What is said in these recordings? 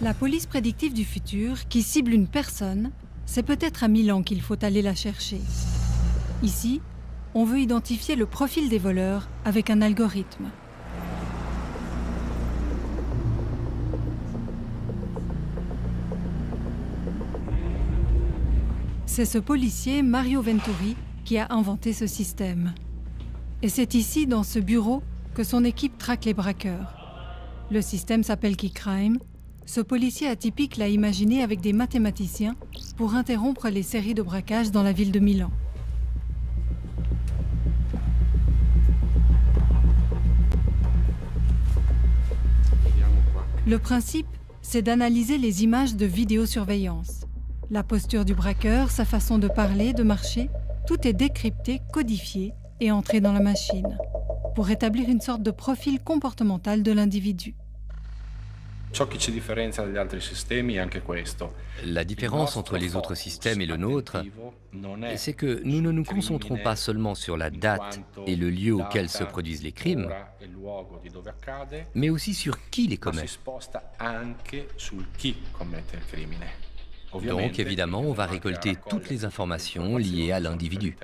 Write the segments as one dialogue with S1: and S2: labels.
S1: La police prédictive du futur, qui cible une personne, c'est peut-être à Milan qu'il faut aller la chercher. Ici, on veut identifier le profil des voleurs avec un algorithme. C'est ce policier, Mario Venturi, qui a inventé ce système. Et c'est ici, dans ce bureau, que son équipe traque les braqueurs. Le système s'appelle Keycrime. Ce policier atypique l'a imaginé avec des mathématiciens pour interrompre les séries de braquages dans la ville de Milan. Le principe, c'est d'analyser les images de vidéosurveillance. La posture du braqueur, sa façon de parler, de marcher, tout est décrypté, codifié et entré dans la machine, pour établir une sorte de profil comportemental de l'individu.
S2: La différence entre les autres systèmes et le nôtre, c'est que nous ne nous concentrons pas seulement sur la date et le lieu auquel se produisent les crimes, mais aussi sur qui les commet. Donc, évidemment, on va récolter toutes les informations liées à l'individu.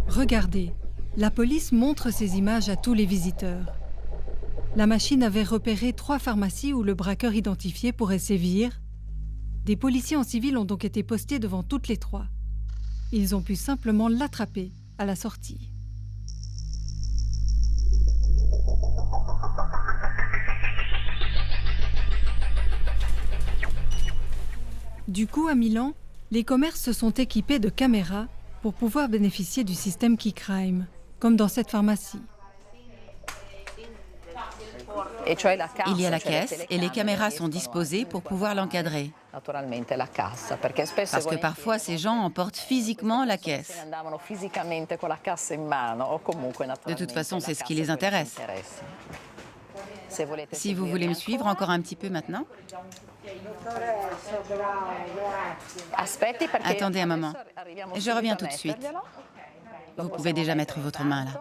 S1: Regardez, la police montre ces images à tous les visiteurs. La machine avait repéré 3 pharmacies où le braqueur identifié pourrait sévir. Des policiers en civil ont donc été postés devant toutes les 3. Ils ont pu simplement l'attraper à la sortie. Du coup, à Milan, les commerces se sont équipés de caméras pour pouvoir bénéficier du système Keycrime, comme dans cette pharmacie.
S3: Il y a la caisse et les caméras sont disposées pour pouvoir l'encadrer. Parce que parfois, ces gens emportent physiquement la caisse. De toute façon, c'est ce qui les intéresse. Si vous voulez me suivre encore un petit peu maintenant. Attendez un moment. Je reviens tout de suite. Vous pouvez déjà mettre votre main là.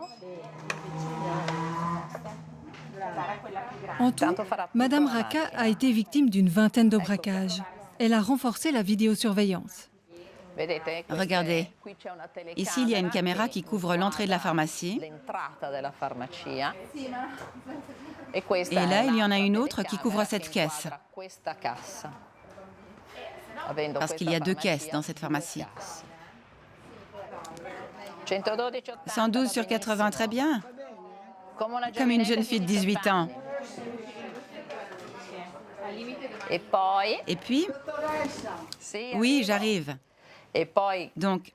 S1: En tout, Madame Racca a été victime d'une vingtaine de braquages. Elle a renforcé la vidéosurveillance.
S3: Regardez, ici il y a une caméra qui couvre l'entrée de la pharmacie. Et là, il y en a une autre qui couvre cette caisse. Parce qu'il y a 2 caisses dans cette pharmacie. 112 sur 80, très bien. Comme une jeune fille de 18 ans. Et puis, oui, j'arrive. Donc,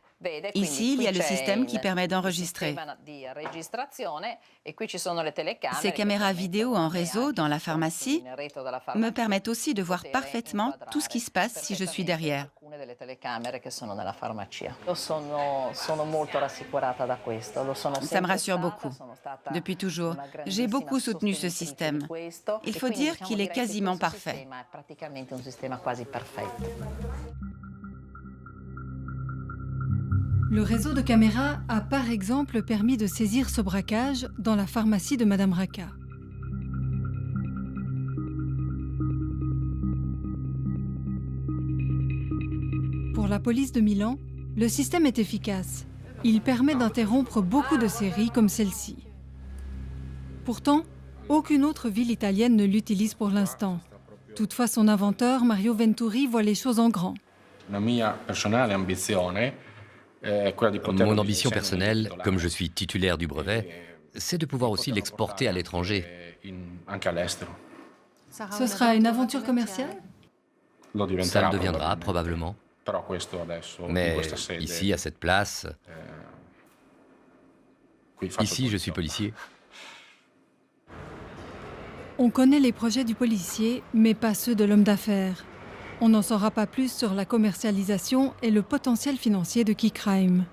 S3: ici, il y a le système qui permet d'enregistrer. Ces caméras vidéo en réseau dans la pharmacie me permettent aussi de voir parfaitement tout ce qui se passe si je suis derrière. Ça me rassure beaucoup. Depuis toujours, j'ai beaucoup soutenu ce système. Il faut dire qu'il est quasiment parfait.
S1: Le réseau de caméras a par exemple permis de saisir ce braquage dans la pharmacie de Madame Racca. Pour la police de Milan, le système est efficace. Il permet d'interrompre beaucoup de séries comme celle-ci. Pourtant, aucune autre ville italienne ne l'utilise pour l'instant. Toutefois, son inventeur, Mario Venturi, voit les choses en grand.
S2: Mon ambition personnelle, comme je suis titulaire du brevet, c'est de pouvoir aussi l'exporter à l'étranger.
S1: Ce sera une aventure commerciale ?
S2: Ça le deviendra probablement. Mais ici, à cette place, ici, je suis policier.
S1: On connaît les projets du policier, mais pas ceux de l'homme d'affaires. On n'en saura pas plus sur la commercialisation et le potentiel financier de Keycrime.